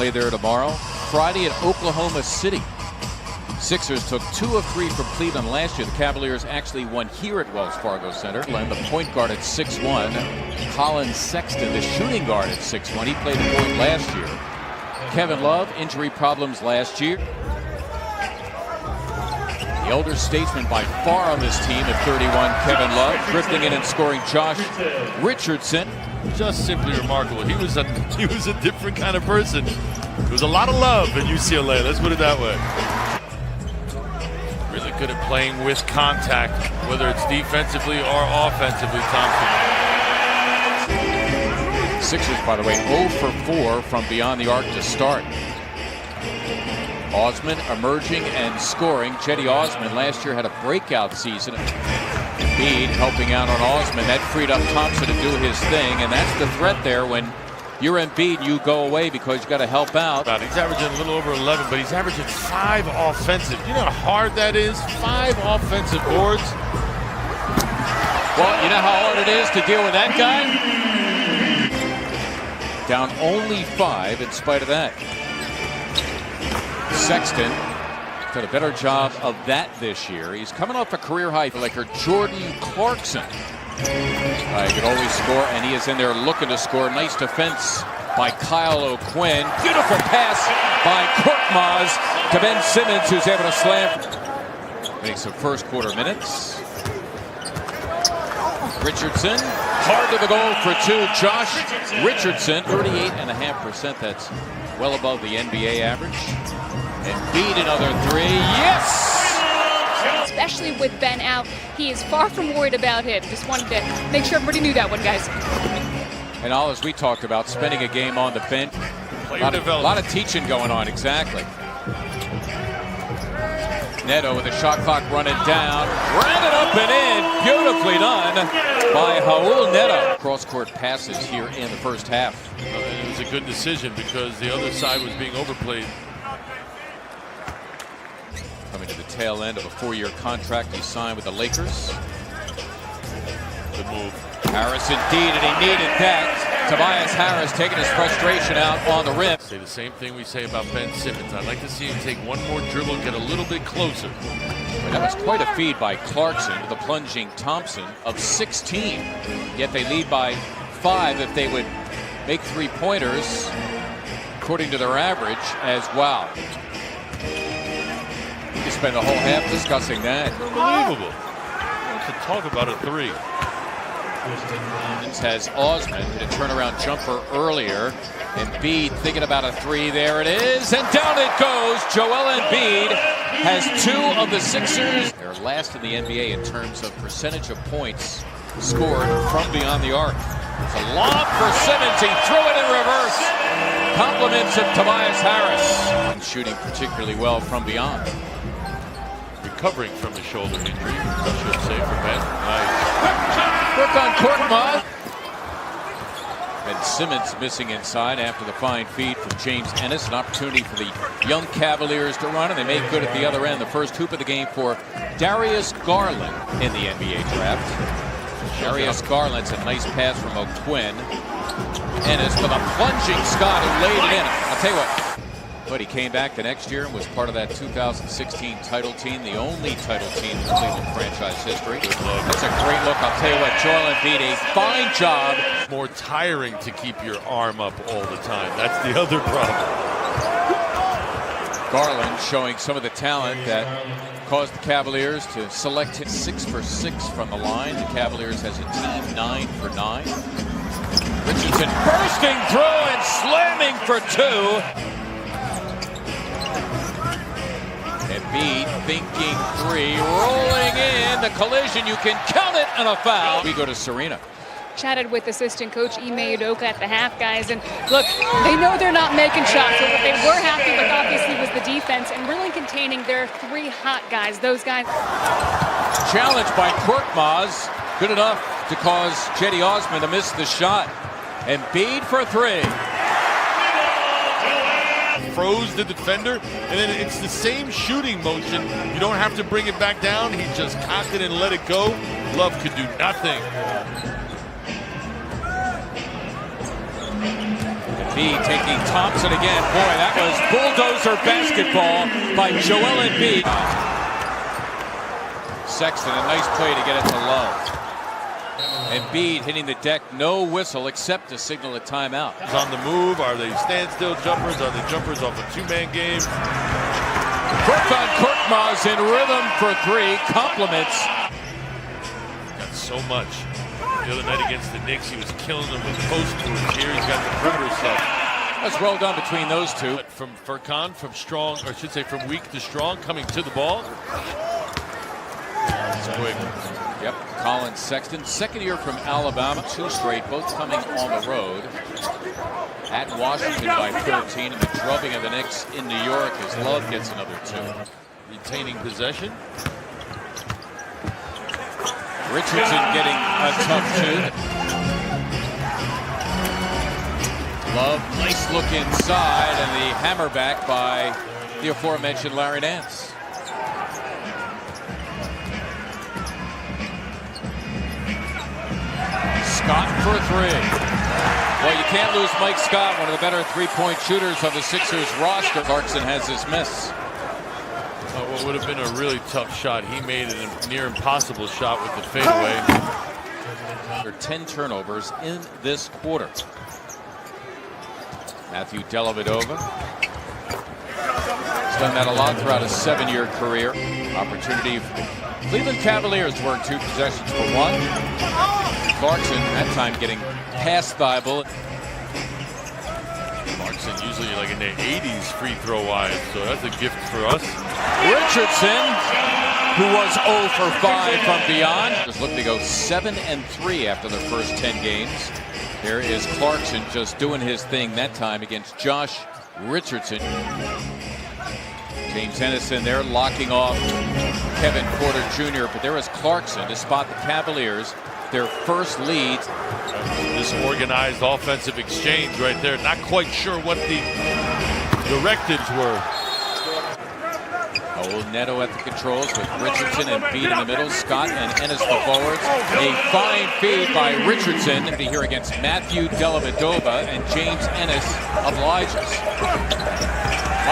play there tomorrow. Friday at Oklahoma City. Sixers took 2 of 3 from Cleveland last year. The Cavaliers actually won here at Wells Fargo Center. And the point guard at 6'1". Colin Sexton, the shooting guard at 6'1". He played the point last year. Kevin Love, injury problems last year. The elder statesman by far on this team at 31, Kevin Love, drifting in and scoring Josh Richardson. Just simply remarkable. He was a different kind of person. There was a lot of love at UCLA, let's put it that way. Really good at playing with contact, whether it's defensively or offensively, Thompson. Sixers, by the way, 0 for 4 from beyond the arc to start. Osman emerging and scoring. Cedi Osman last year had a breakout season. Embiid helping out on Osman. That freed up Thompson to do his thing, and that's the threat there. When you're Embiid, you go away because you got to help out. He's averaging a little over 11, but he's averaging 5 offensive. You know how hard that is? 5 offensive boards. Well, you know how hard it is to deal with that guy? Down only 5 in spite of that. Sexton did a better job of that this year. He's coming off a career high for Jordan Clarkson. He could always score, and he is in there looking to score. Nice defense by Kyle O'Quinn. Beautiful pass by Korkmaz to Ben Simmons, who's able to slam. Getting some first quarter minutes. Richardson, hard to the goal for 2. Josh Richardson, 38.5%. That's well above the NBA average. Embiid another 3. Yes! Especially with Ben out, he is far from worried about him. Just wanted to make sure everybody knew that one, guys. And all, as we talked about, spending a game on the bench. A lot of teaching going on, exactly. Neto with the shot clock running down. Ran it up and in. Beautifully done by Raul Neto. Cross-court passes here in the first half. It was a good decision because the other side was being overplayed. Coming to the tail end of a 4-year contract he signed with the Lakers. Good move. Harris indeed, and he needed that. Tobias Harris taking his frustration out on the rim. Say the same thing we say about Ben Simmons. I'd like to see him take one more dribble and get a little bit closer. But that was quite a feed by Clarkson to the plunging Thompson of 16. Yet they lead by 5 if they would make 3-pointers, according to their average, as well. We could spend a whole half discussing that. Unbelievable. To talk about a 3. Has Osman hit a turnaround jumper earlier. Embiid thinking about a 3. There it is, and down it goes. Joel Embiid has 2 of the Sixers. They're last in the NBA in terms of percentage of points scored from beyond the arc. It's a lob for Simmons. He threw it in reverse. Compliments of Tobias Harris. Shooting particularly well from beyond. Recovering from the shoulder injury, I should say, for Ben. Nice. Work on Korkmaz. And Simmons missing inside after the fine feed from James Ennis. An opportunity for the young Cavaliers to run, and they make good at the other end. The first hoop of the game for Darius Garland in the NBA draft. Darius Garland's a nice pass from O'Quinn. Ennis with a plunging Scott who laid it in. I'll tell you what. But he came back the next year and was part of that 2016 title team, the only title team in Cleveland franchise history. That's a great look. I'll tell you what, Joel Embiid, a fine job. More tiring to keep your arm up all the time. That's the other problem. Garland showing some of the talent that caused the Cavaliers to select him 6 for 6 from the line. The Cavaliers as a team 9 for 9. Richardson bursting through and slamming for 2. Embiid thinking 3, rolling in, the collision, you can count it, and a foul. We go to Serena. Chatted with assistant coach Ime Udoka at the half, guys, and look, they know they're not making shots, so what they were happy with obviously was the defense and really containing their 3 hot guys, those guys. Challenged by Korkmaz, good enough to cause Cedi Osman to miss the shot. Embiid for 3. Froze the defender, and then it's the same shooting motion. You don't have to bring it back down. He just cocked it and let it go. Love could do nothing. Embiid taking Thompson again. Boy, that was bulldozer basketball by Joel Embiid. Sexton, a nice play to get it to Love. Embiid hitting the deck, no whistle except to signal a timeout. He's on the move. Are they standstill jumpers? Are they jumpers off a two-man game? Furkan Korkmaz in rhythm for three. Compliments. Got so much. The other night against the Knicks, he was killing them with post moves. Here he's got the perimeter stuff. That's well done between those two. From Furkan, from strong, or I should say from weak to strong, coming to the ball. It's quick. Yep, Colin Sexton, second year from Alabama, 2 straight, both coming on the road. At Washington by 13, and the drubbing of the Knicks in New York as Love gets another 2. Retaining possession. Richardson getting a tough 2. Love, nice look inside, and the hammer back by the aforementioned Larry Nance. Scott for 3. Well, you can't lose Mike Scott, one of the better three-point shooters of the Sixers roster. Clarkson has his miss. What would have been a really tough shot, he made it a near impossible shot with the fadeaway. There are 10 turnovers in this quarter. Matthew Dellavedova. He's done that a lot throughout his 7-year career. Opportunity for the Cleveland Cavaliers to work 2 possessions for 1. Clarkson, that time getting past Thibault. Clarkson usually like in the 80s free throw wise, so that's a gift for us. Richardson, who was 0 for 5 from beyond, just looking to go 7-3 after the first 10 games. There is Clarkson just doing his thing that time against Josh Richardson. James Ennis in there locking off Kevin Porter Jr., but there is Clarkson to spot the Cavaliers. Their first lead. This organized offensive exchange right there. Not quite sure what the directives were. Old Neto at the controls with Richardson and Embiid in the middle. Scott and Ennis the forwards. A fine feed by Richardson. And here against Matthew Dellavedova, and James Ennis obliges.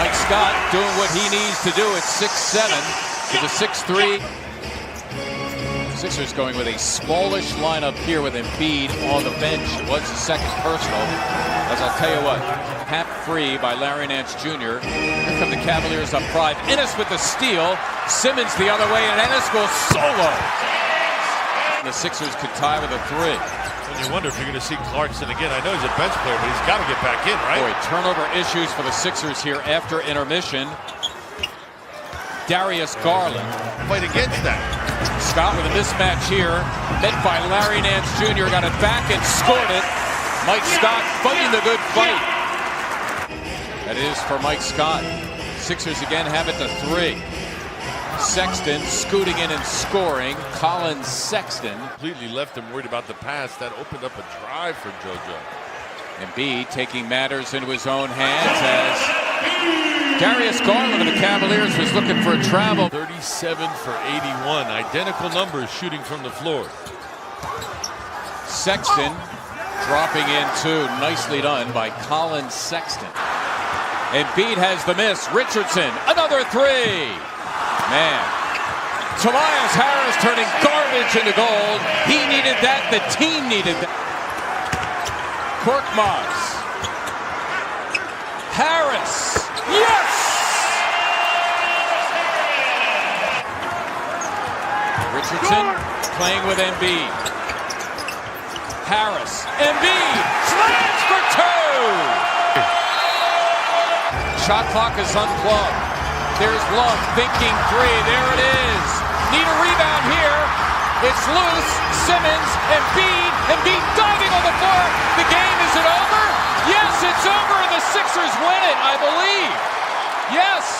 Mike Scott doing what he needs to do at 6'7" to the 6'3". Sixers going with a smallish lineup here with Embiid on the bench. It was the second personal. As I'll tell you what, half free by Larry Nance Jr. Here come the Cavaliers up 5. Ennis with the steal. Simmons the other way, and Ennis goes solo. The Sixers could tie with a 3. And you wonder if you're going to see Clarkson again. I know he's a bench player, but he's got to get back in, right? Boy, turnover issues for the Sixers here after intermission. Darius Garland. Fight against that. Scott with a mismatch here. Met by Larry Nance Jr. Got it back and scored it. Mike Scott fighting the good fight. That is for Mike Scott. Sixers again have it to 3. Sexton scooting in and scoring. Colin Sexton. Completely left him worried about the pass. That opened up a drive for JoJo. Embiid taking matters into his own hands as Darius Garland of the Cavaliers was looking for a travel. 37 for 81. Identical numbers shooting from the floor. Sexton dropping in 2. Nicely done by Colin Sexton. Embiid has the miss. Richardson, another 3. Man, Tobias Harris turning garbage into gold. He needed that. The team needed that. Korkmaz. Harris. Yes! Richardson playing with Embiid. Harris. Embiid slams for 2. Shot clock is unplugged. There's Love thinking 3. There it is. Need a rebound here. It's loose. Simmons. Embiid diving on the floor. The game, is it over? Yes, it's over, and the Sixers win it, I believe. Yes.